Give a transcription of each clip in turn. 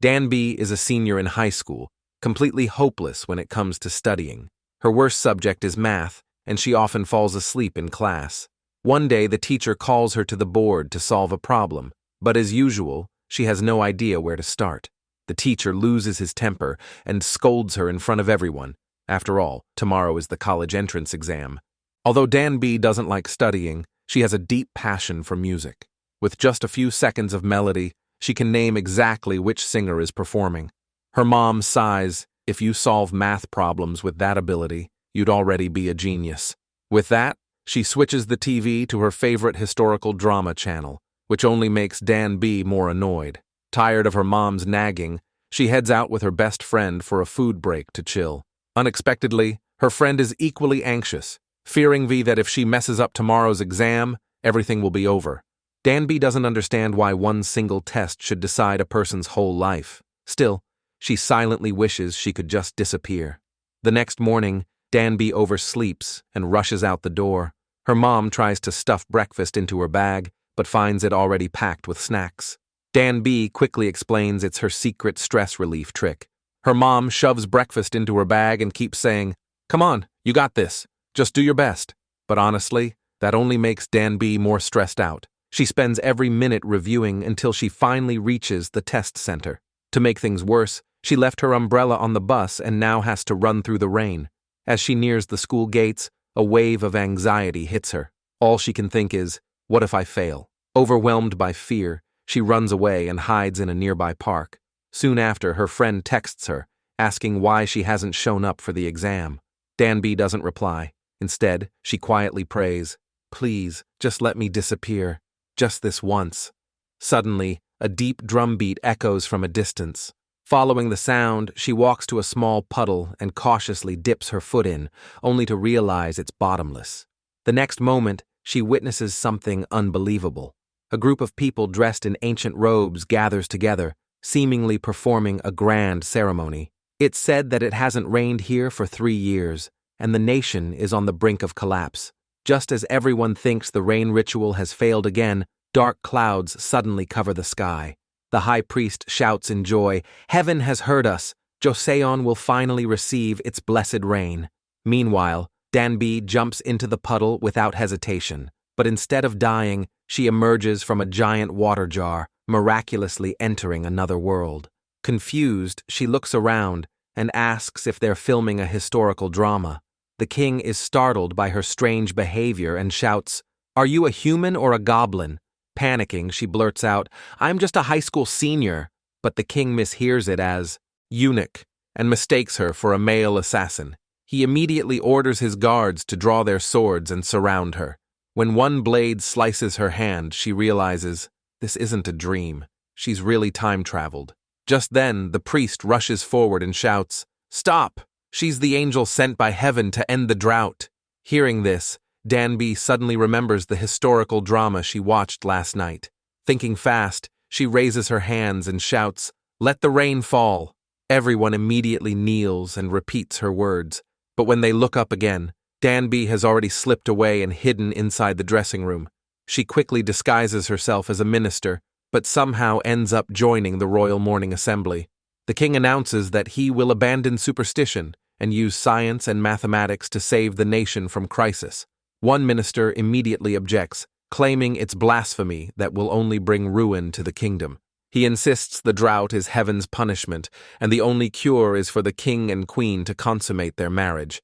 Danby is a senior in high school, completely hopeless when it comes to studying. Her worst subject is math, and she often falls asleep in class. One day, the teacher calls her to the board to solve a problem, but as usual, she has no idea where to start. The teacher loses his temper and scolds her in front of everyone. After all, tomorrow is the college entrance exam. Although Danby doesn't like studying, she has a deep passion for music. With just a few seconds of melody, she can name exactly which singer is performing. Her mom sighs, "If you solve math problems with that ability, you'd already be a genius." With that, she switches the TV to her favorite historical drama channel, which only makes Danby more annoyed. Tired of her mom's nagging, she heads out with her best friend for a food break to chill. Unexpectedly, her friend is equally anxious, fearing that if she messes up tomorrow's exam, everything will be over. Danby doesn't understand why one single test should decide a person's whole life. Still, she silently wishes she could just disappear. The next morning, Danby oversleeps and rushes out the door. Her mom tries to stuff breakfast into her bag, but finds it already packed with snacks. Danby quickly explains it's her secret stress relief trick. Her mom shoves breakfast into her bag and keeps saying, "Come on, you got this. Just do your best." But honestly, that only makes Danby more stressed out. She spends every minute reviewing until she finally reaches the test center. To make things worse, she left her umbrella on the bus and now has to run through the rain. As she nears the school gates, a wave of anxiety hits her. All she can think is, what if I fail? Overwhelmed by fear, she runs away and hides in a nearby park. Soon after, her friend texts her, asking why she hasn't shown up for the exam. Danby doesn't reply. Instead, she quietly prays, "Please, just let me disappear. Just this once." Suddenly, a deep drumbeat echoes from a distance. Following the sound, she walks to a small puddle and cautiously dips her foot in, only to realize it's bottomless. The next moment, she witnesses something unbelievable. A group of people dressed in ancient robes gathers together, seemingly performing a grand ceremony. It's said that it hasn't rained here for 3 years, and the nation is on the brink of collapse. Just as everyone thinks the rain ritual has failed again, dark clouds suddenly cover the sky. The high priest shouts in joy, "Heaven has heard us! Joseon will finally receive its blessed rain." Meanwhile, Danby jumps into the puddle without hesitation, but instead of dying, she emerges from a giant water jar, miraculously entering another world. Confused, she looks around and asks if they're filming a historical drama. The king is startled by her strange behavior and shouts, "Are you a human or a goblin?" Panicking, she blurts out, "I'm just a high school senior," but the king mishears it as eunuch and mistakes her for a male assassin. He immediately orders his guards to draw their swords and surround her. When one blade slices her hand, she realizes, this isn't a dream. She's really time-traveled. Just then, the priest rushes forward and shouts, "Stop! She's the angel sent by heaven to end the drought." Hearing this, Danby suddenly remembers the historical drama she watched last night. Thinking fast, she raises her hands and shouts, "Let the rain fall." Everyone immediately kneels and repeats her words. But when they look up again, Danby has already slipped away and hidden inside the dressing room. She quickly disguises herself as a minister, but somehow ends up joining the royal morning assembly. The king announces that he will abandon superstition and use science and mathematics to save the nation from crisis. One minister immediately objects, claiming it's blasphemy that will only bring ruin to the kingdom. He insists the drought is heaven's punishment, and the only cure is for the king and queen to consummate their marriage.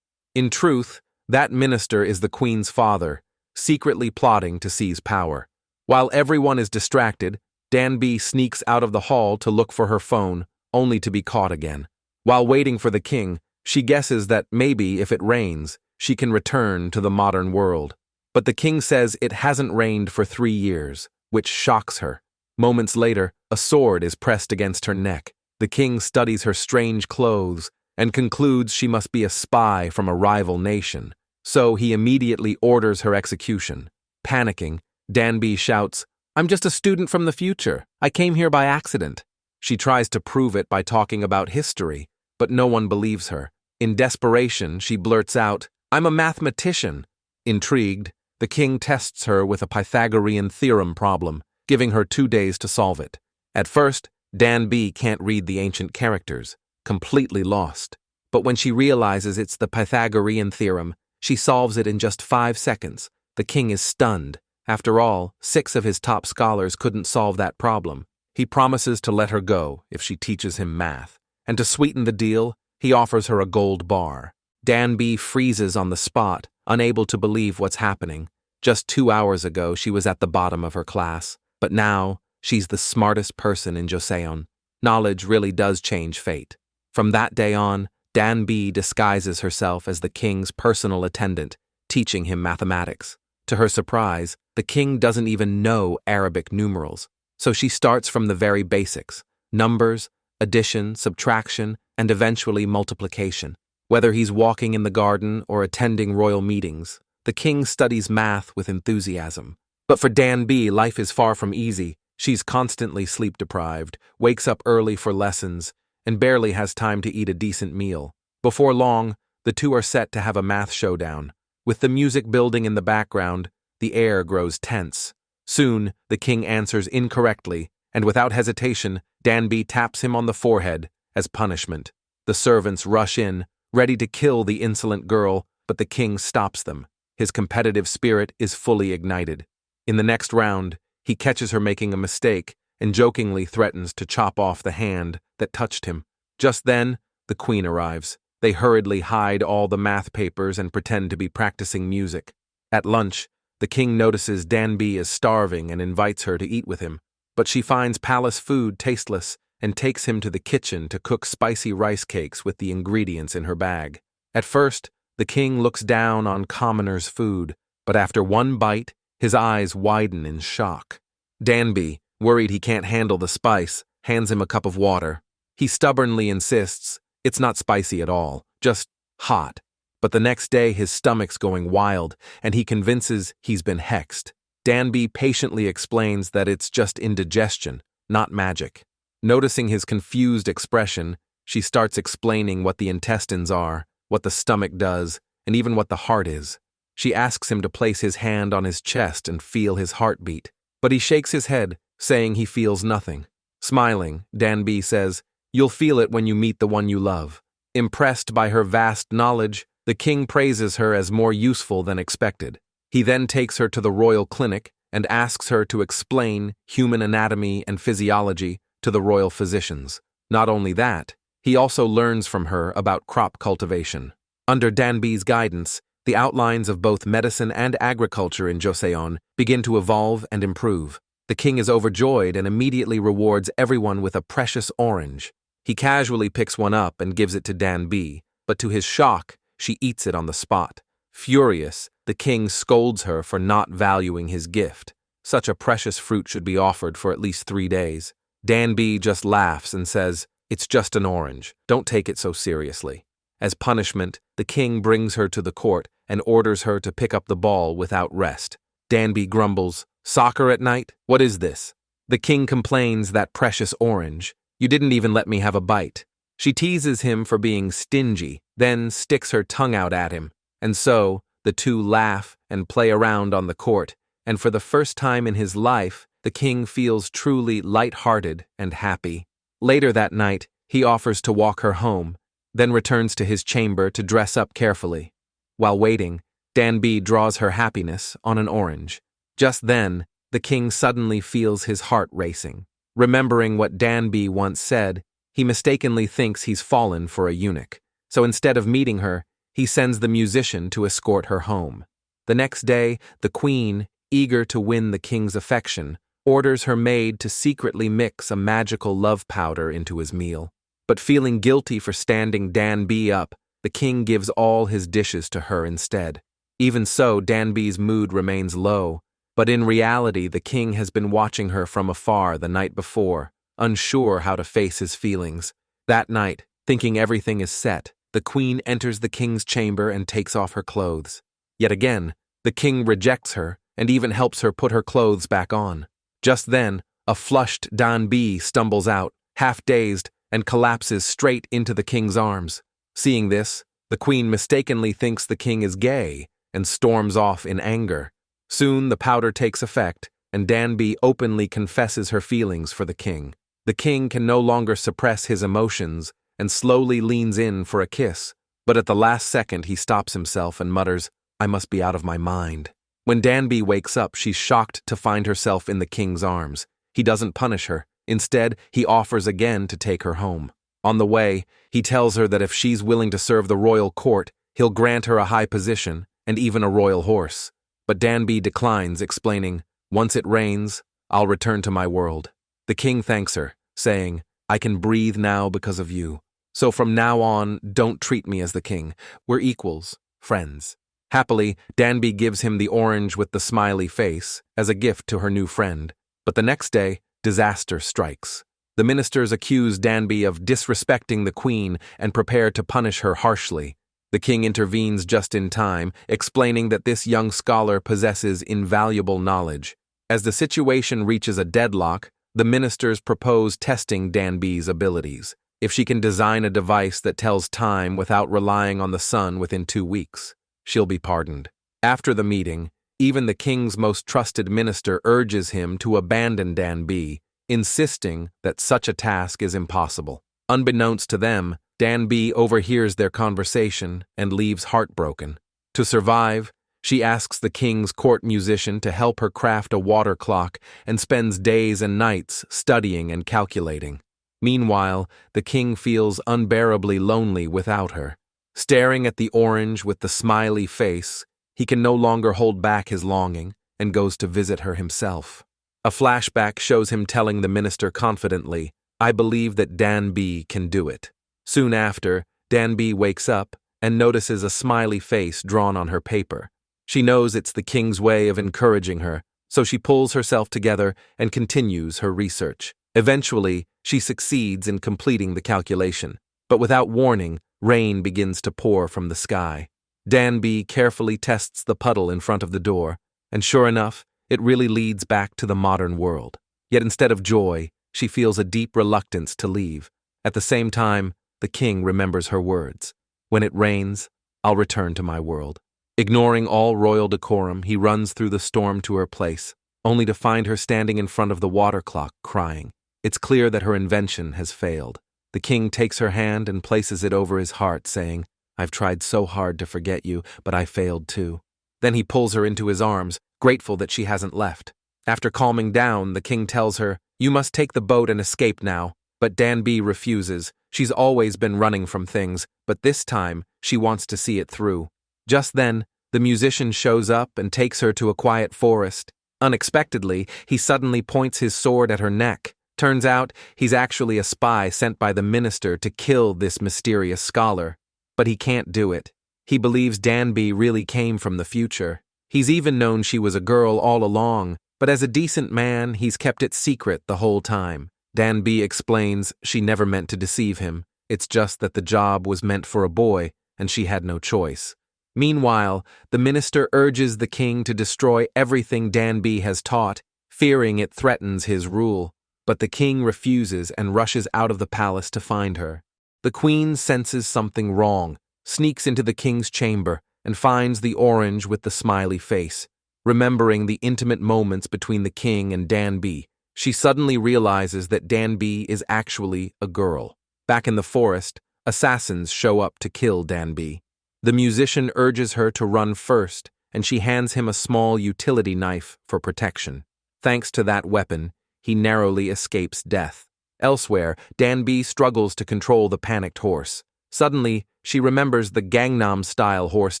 In truth, that minister is the queen's father, secretly plotting to seize power. While everyone is distracted, Danby sneaks out of the hall to look for her phone, only to be caught again. While waiting for the king, she guesses that maybe if it rains, she can return to the modern world. But the king says it hasn't rained for 3 years, which shocks her. Moments later, a sword is pressed against her neck. The king studies her strange clothes and concludes she must be a spy from a rival nation. So he immediately orders her execution. Panicking, Danby shouts, "I'm just a student from the future. I came here by accident." She tries to prove it by talking about history, but no one believes her. In desperation, she blurts out, "I'm a mathematician." Intrigued, the king tests her with a Pythagorean theorem problem, giving her 2 days to solve it. At first, Danby can't read the ancient characters, completely lost. But when she realizes it's the Pythagorean theorem, she solves it in just 5 seconds. The king is stunned. After all, 6 of his top scholars couldn't solve that problem. He promises to let her go if she teaches him math. And to sweeten the deal, he offers her a gold bar. Danby freezes on the spot, unable to believe what's happening. Just 2 hours ago, she was at the bottom of her class, but now she's the smartest person in Joseon. Knowledge really does change fate. From that day on, Danby disguises herself as the king's personal attendant, teaching him mathematics. To her surprise, the king doesn't even know Arabic numerals, so she starts from the very basics: numbers, addition, subtraction, and eventually multiplication. Whether he's walking in the garden or attending royal meetings, the king studies math with enthusiasm. But for Danby, life is far from easy. She's constantly sleep-deprived, wakes up early for lessons, and barely has time to eat a decent meal. Before long, the two are set to have a math showdown. With the music building in the background, the air grows tense. Soon, the king answers incorrectly, and without hesitation, Danby taps him on the forehead as punishment. The servants rush in, ready to kill the insolent girl, but the king stops them. His competitive spirit is fully ignited. In the next round, he catches her making a mistake and jokingly threatens to chop off the hand that touched him. Just then, the queen arrives. They hurriedly hide all the math papers and pretend to be practicing music. At lunch, the king notices Danby is starving and invites her to eat with him, but she finds palace food tasteless and takes him to the kitchen to cook spicy rice cakes with the ingredients in her bag. At first, the king looks down on commoners' food, but after one bite, his eyes widen in shock. Danby, worried he can't handle the spice, hands him a cup of water. He stubbornly insists it's not spicy at all, just hot. But the next day his stomach's going wild, and he convinces he's been hexed. Danby patiently explains that it's just indigestion, not magic. Noticing his confused expression, she starts explaining what the intestines are, what the stomach does, and even what the heart is. She asks him to place his hand on his chest and feel his heartbeat, but he shakes his head, saying he feels nothing. Smiling, Danby says, "You'll feel it when you meet the one you love." Impressed by her vast knowledge, the king praises her as more useful than expected. He then takes her to the royal clinic and asks her to explain human anatomy and physiology to the royal physicians. Not only that, he also learns from her about crop cultivation. Under Danby's guidance, the outlines of both medicine and agriculture in Joseon begin to evolve and improve. The king is overjoyed and immediately rewards everyone with a precious orange. He casually picks one up and gives it to Danby, but to his shock, she eats it on the spot. Furious, the king scolds her for not valuing his gift. Such a precious fruit should be offered for at least 3 days. Danby just laughs and says, "It's just an orange. Don't take it so seriously." As punishment, the king brings her to the court and orders her to pick up the ball without rest. Danby grumbles, "Soccer at night? What is this?" The king complains that precious orange. "You didn't even let me have a bite." She teases him for being stingy, then sticks her tongue out at him. And so, the two laugh and play around on the court, and for the first time in his life, the king feels truly light-hearted and happy. Later that night, he offers to walk her home, then returns to his chamber to dress up carefully. While waiting, Danby draws her happiness on an orange. Just then, the king suddenly feels his heart racing. Remembering what Danby once said, he mistakenly thinks he's fallen for a eunuch. So instead of meeting her, he sends the musician to escort her home. The next day, the queen, eager to win the king's affection, orders her maid to secretly mix a magical love powder into his meal. But feeling guilty for standing Danby up, the king gives all his dishes to her instead. Even so, Danby's mood remains low, but in reality the king has been watching her from afar the night before, unsure how to face his feelings. That night, thinking everything is set, the queen enters the king's chamber and takes off her clothes. Yet again, the king rejects her and even helps her put her clothes back on. Just then, a flushed Danby stumbles out, half-dazed, and collapses straight into the king's arms. Seeing this, the queen mistakenly thinks the king is gay and storms off in anger. Soon the powder takes effect, and Danby openly confesses her feelings for the king. The king can no longer suppress his emotions and slowly leans in for a kiss, but at the last second he stops himself and mutters, "I must be out of my mind." When Danby wakes up, she's shocked to find herself in the king's arms. He doesn't punish her. Instead, he offers again to take her home. On the way, he tells her that if she's willing to serve the royal court, he'll grant her a high position and even a royal horse. But Danby declines, explaining, "Once it rains, I'll return to my world." The king thanks her, saying, "I can breathe now because of you. So from now on, don't treat me as the king. We're equals, friends." Happily, Danby gives him the orange with the smiley face as a gift to her new friend. But the next day, disaster strikes. The ministers accuse Danby of disrespecting the queen and prepare to punish her harshly. The king intervenes just in time, explaining that this young scholar possesses invaluable knowledge. As the situation reaches a deadlock, the ministers propose testing Danby's abilities. If she can design a device that tells time without relying on the sun within 2 weeks, she'll be pardoned. After the meeting, even the king's most trusted minister urges him to abandon Danby, insisting that such a task is impossible. Unbeknownst to them, Danby overhears their conversation and leaves heartbroken. To survive, she asks the king's court musician to help her craft a water clock and spends days and nights studying and calculating. Meanwhile, the king feels unbearably lonely without her. Staring at the orange with the smiley face, he can no longer hold back his longing and goes to visit her himself. A flashback shows him telling the minister confidently, "I believe that Danby can do it." Soon after, Danby wakes up and notices a smiley face drawn on her paper. She knows it's the king's way of encouraging her, so she pulls herself together and continues her research. Eventually, she succeeds in completing the calculation, but without warning, rain begins to pour from the sky. Danby carefully tests the puddle in front of the door, and sure enough, it really leads back to the modern world. Yet instead of joy, she feels a deep reluctance to leave. At the same time, the king remembers her words, "When it rains, I'll return to my world." Ignoring all royal decorum, he runs through the storm to her place, only to find her standing in front of the water clock, crying. It's clear that her invention has failed. The king takes her hand and places it over his heart, saying, "I've tried so hard to forget you, but I failed too." Then he pulls her into his arms, grateful that she hasn't left. After calming down, the king tells her, "You must take the boat and escape now." But Danby refuses. She's always been running from things, but this time she wants to see it through. Just then, the musician shows up and takes her to a quiet forest. Unexpectedly, he suddenly points his sword at her neck. Turns out, he's actually a spy sent by the minister to kill this mysterious scholar. But he can't do it. He believes Danby really came from the future. He's even known she was a girl all along, but as a decent man, he's kept it secret the whole time. Danby explains she never meant to deceive him. It's just that the job was meant for a boy, and she had no choice. Meanwhile, the minister urges the king to destroy everything Danby has taught, fearing it threatens his rule. But the king refuses and rushes out of the palace to find her. The queen senses something wrong, sneaks into the king's chamber, and finds the orange with the smiley face. Remembering the intimate moments between the king and Danby, she suddenly realizes that Danby is actually a girl. Back in the forest, assassins show up to kill Danby. The musician urges her to run first, and she hands him a small utility knife for protection. Thanks to that weapon, he narrowly escapes death. Elsewhere, Danby struggles to control the panicked horse. Suddenly, she remembers the Gangnam-style horse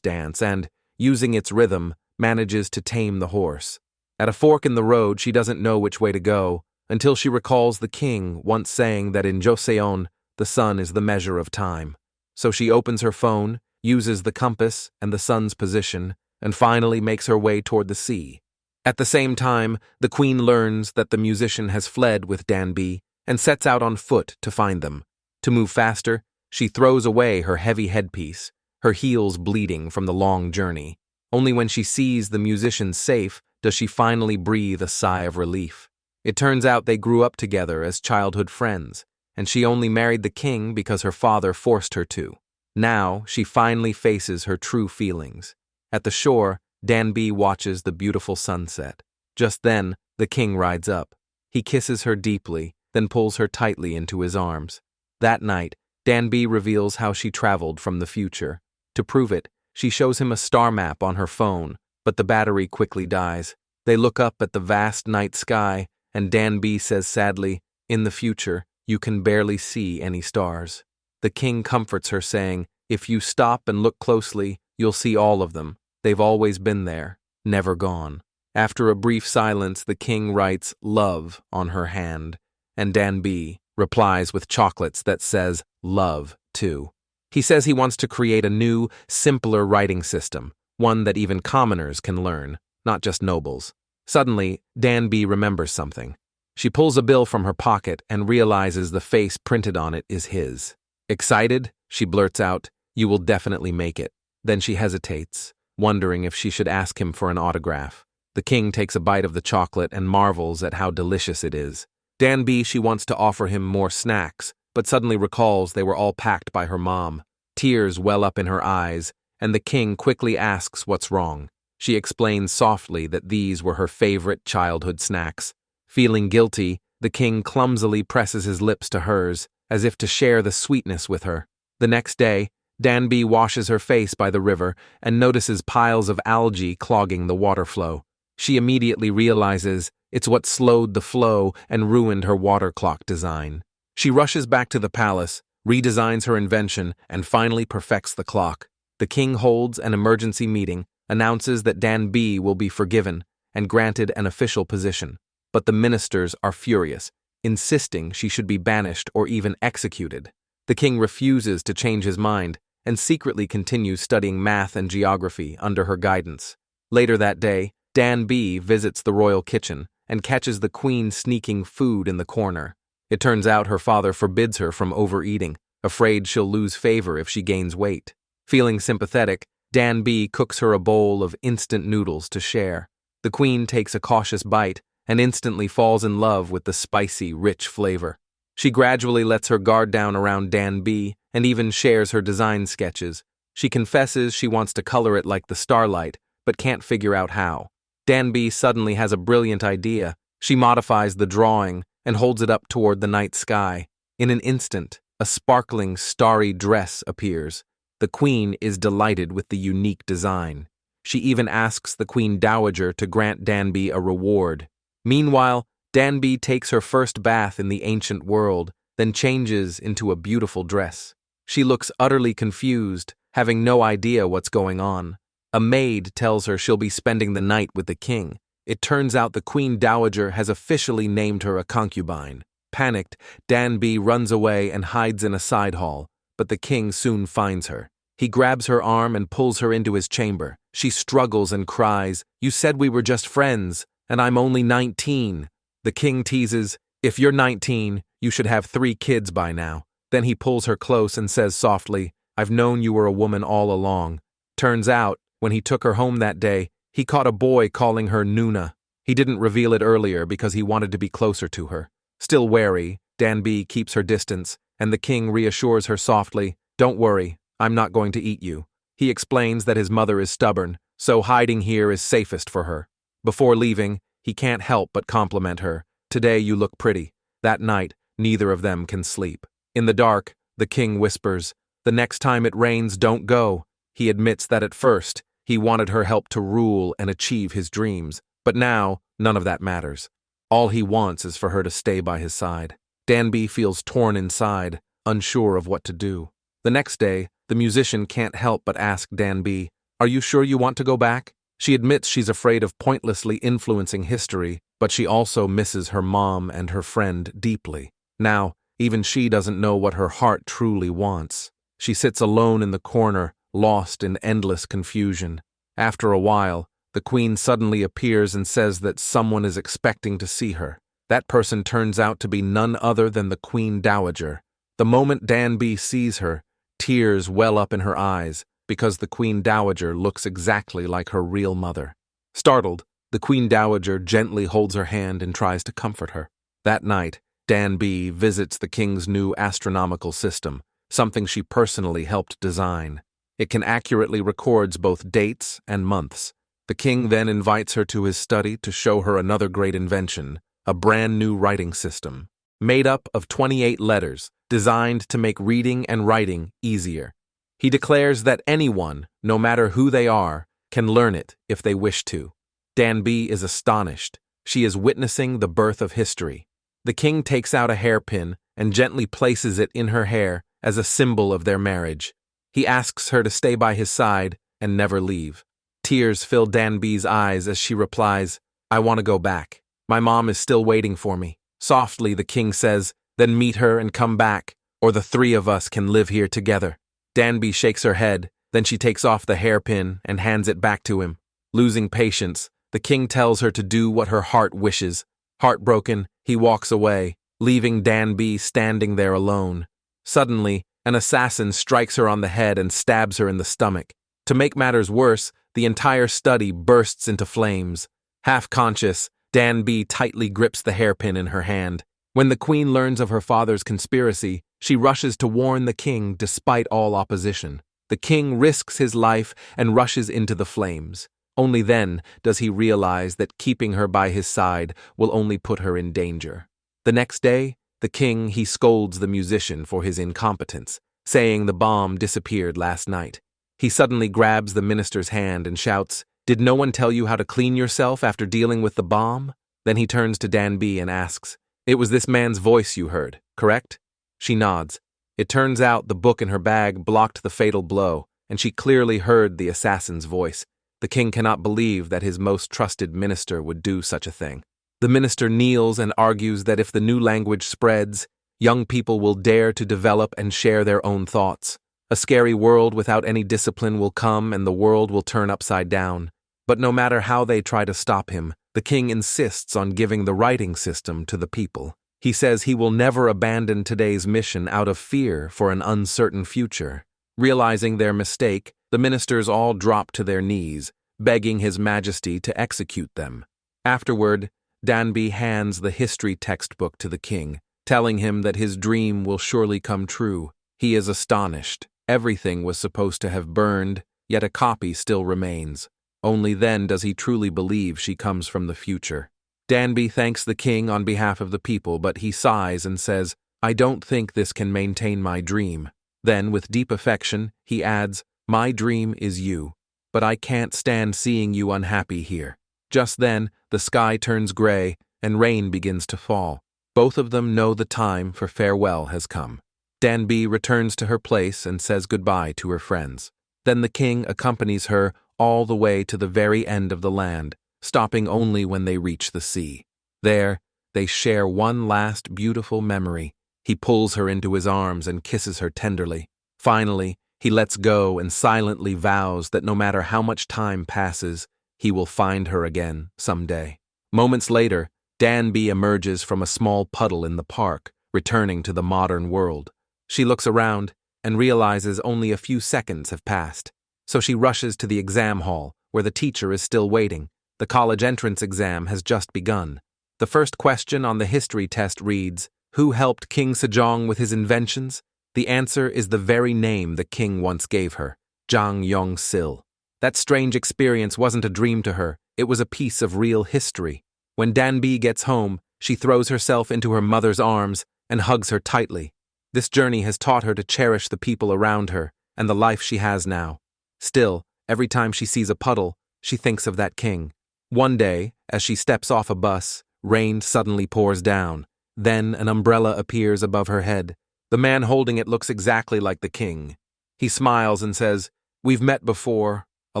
dance and, using its rhythm, manages to tame the horse. At a fork in the road, she doesn't know which way to go, until she recalls the king once saying that in Joseon, the sun is the measure of time. So she opens her phone, uses the compass and the sun's position, and finally makes her way toward the sea. At the same time, the queen learns that the musician has fled with Danby and sets out on foot to find them. To move faster, she throws away her heavy headpiece, her heels bleeding from the long journey. Only when she sees the musician safe does she finally breathe a sigh of relief. It turns out they grew up together as childhood friends, and she only married the king because her father forced her to. Now, she finally faces her true feelings. At the shore, Danby watches the beautiful sunset. Just then, the king rides up. He kisses her deeply, then pulls her tightly into his arms. That night, Danby reveals how she traveled from the future. To prove it, she shows him a star map on her phone, but the battery quickly dies. They look up at the vast night sky, and Danby says sadly, "In the future, you can barely see any stars." The king comforts her, saying, "If you stop and look closely, you'll see all of them. They've always been there, never gone." After a brief silence, the king writes "love" on her hand, and Danby replies with chocolates that says "love" too. He says he wants to create a new, simpler writing system, one that even commoners can learn, not just nobles. Suddenly, Danby remembers something. She pulls a bill from her pocket and realizes the face printed on it is his. Excited, she blurts out, "You will definitely make it." Then she hesitates, wondering if she should ask him for an autograph. The king takes a bite of the chocolate and marvels at how delicious it is. Danby, she wants to offer him more snacks, but suddenly recalls they were all packed by her mom. Tears well up in her eyes, and the king quickly asks what's wrong. She explains softly that these were her favorite childhood snacks. Feeling guilty, the king clumsily presses his lips to hers, as if to share the sweetness with her. The next day, Danby washes her face by the river and notices piles of algae clogging the water flow. She immediately realizes it's what slowed the flow and ruined her water clock design. She rushes back to the palace, redesigns her invention, and finally perfects the clock. The king holds an emergency meeting, announces that Danby will be forgiven, and granted an official position. But the ministers are furious, insisting she should be banished or even executed. The king refuses to change his mind, and secretly continues studying math and geography under her guidance. Later that day, Danby visits the royal kitchen and catches the queen sneaking food in the corner. It turns out her father forbids her from overeating, afraid she'll lose favor if she gains weight. Feeling sympathetic, Danby cooks her a bowl of instant noodles to share. The queen takes a cautious bite and instantly falls in love with the spicy, rich flavor. She gradually lets her guard down around Danby and even shares her design sketches. She confesses she wants to color it like the starlight, but can't figure out how. Danby suddenly has a brilliant idea. She modifies the drawing and holds it up toward the night sky. In an instant, a sparkling, starry dress appears. The queen is delighted with the unique design. She even asks the queen dowager to grant Danby a reward. Meanwhile, Danby takes her first bath in the ancient world, then changes into a beautiful dress. She looks utterly confused, having no idea what's going on. A maid tells her she'll be spending the night with the king. It turns out the queen dowager has officially named her a concubine. Panicked, Danby runs away and hides in a side hall, but the king soon finds her. He grabs her arm and pulls her into his chamber. She struggles and cries, "You said we were just friends, and I'm only 19. The king teases, "If you're 19, you should have 3 kids by now." Then he pulls her close and says softly, "I've known you were a woman all along." Turns out, when he took her home that day, he caught a boy calling her Nuna. He didn't reveal it earlier because he wanted to be closer to her. Still wary, Danby keeps her distance, and the king reassures her softly, "Don't worry, I'm not going to eat you." He explains that his mother is stubborn, so hiding here is safest for her. Before leaving, he can't help but compliment her. "Today you look pretty." That night, neither of them can sleep. In the dark, the king whispers, "The next time it rains, don't go." He admits that at first, he wanted her help to rule and achieve his dreams, but now, none of that matters. All he wants is for her to stay by his side. Danby feels torn inside, unsure of what to do. The next day, the musician can't help but ask Danby, "Are you sure you want to go back?" She admits she's afraid of pointlessly influencing history, but she also misses her mom and her friend deeply. Now, even she doesn't know what her heart truly wants. She sits alone in the corner, lost in endless confusion. After a while, the queen suddenly appears and says that someone is expecting to see her. That person turns out to be none other than the queen dowager. The moment Danby sees her, tears well up in her eyes, because the queen dowager looks exactly like her real mother. Startled, the queen dowager gently holds her hand and tries to comfort her. That night, Danby visits the king's new astronomical system, something she personally helped design. It can accurately records both dates and months. The king then invites her to his study to show her another great invention, a brand new writing system. made up of 28 letters, designed to make reading and writing easier. He declares that anyone, no matter who they are, can learn it if they wish to. Danby is astonished. She is witnessing the birth of history. The king takes out a hairpin and gently places it in her hair as a symbol of their marriage. He asks her to stay by his side and never leave. Tears fill Danby's eyes as she replies, "I want to go back. My mom is still waiting for me." Softly, the king says, "Then meet her and come back, or the three of us can live here together." Danby shakes her head, then she takes off the hairpin and hands it back to him. Losing patience, the king tells her to do what her heart wishes. Heartbroken, he walks away, leaving Danby standing there alone. Suddenly, an assassin strikes her on the head and stabs her in the stomach. To make matters worse, the entire study bursts into flames. Half-conscious, Danby tightly grips the hairpin in her hand. When the queen learns of her father's conspiracy, she rushes to warn the king despite all opposition. The king risks his life and rushes into the flames. Only then does he realize that keeping her by his side will only put her in danger. The next day, the king scolds the musician for his incompetence, saying the bomb disappeared last night. He suddenly grabs the minister's hand and shouts, "Did no one tell you how to clean yourself after dealing with the bomb?" Then he turns to Danby and asks, "It was this man's voice you heard, correct?" She nods. It turns out the book in her bag blocked the fatal blow, and she clearly heard the assassin's voice. The king cannot believe that his most trusted minister would do such a thing. The minister kneels and argues that if the new language spreads, young people will dare to develop and share their own thoughts. A scary world without any discipline will come and the world will turn upside down. But no matter how they try to stop him, the king insists on giving the writing system to the people. He says he will never abandon today's mission out of fear for an uncertain future. Realizing their mistake, the ministers all drop to their knees, begging His Majesty to execute them. Afterward, Danby hands the history textbook to the king, telling him that his dream will surely come true. He is astonished. Everything was supposed to have burned, yet a copy still remains. Only then does he truly believe she comes from the future. Danby thanks the king on behalf of the people, but he sighs and says, "I don't think this can maintain my dream." Then, with deep affection, he adds, "My dream is you, but I can't stand seeing you unhappy here." Just then, the sky turns gray and rain begins to fall. Both of them know the time for farewell has come. Danby returns to her place and says goodbye to her friends. Then the king accompanies her all the way to the very end of the land, stopping only when they reach the sea. There, they share one last beautiful memory. He pulls her into his arms and kisses her tenderly. Finally, he lets go and silently vows that no matter how much time passes, he will find her again someday. Moments later, Danby emerges from a small puddle in the park, returning to the modern world. She looks around and realizes only a few seconds have passed. So she rushes to the exam hall, where the teacher is still waiting. The college entrance exam has just begun. The first question on the history test reads, "Who helped King Sejong with his inventions?" The answer is the very name the king once gave her, Jang Yong-sil. That strange experience wasn't a dream to her, it was a piece of real history. When Danby gets home, she throws herself into her mother's arms and hugs her tightly. This journey has taught her to cherish the people around her and the life she has now. Still, every time she sees a puddle, she thinks of that king. One day, as she steps off a bus, rain suddenly pours down. Then an umbrella appears above her head. The man holding it looks exactly like the king. He smiles and says, "We've met before, a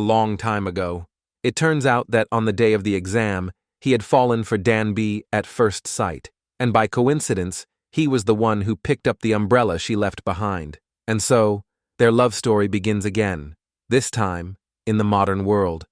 long time ago." It turns out that on the day of the exam, he had fallen for Danby at first sight, and by coincidence, he was the one who picked up the umbrella she left behind. And so, their love story begins again, this time in the modern world.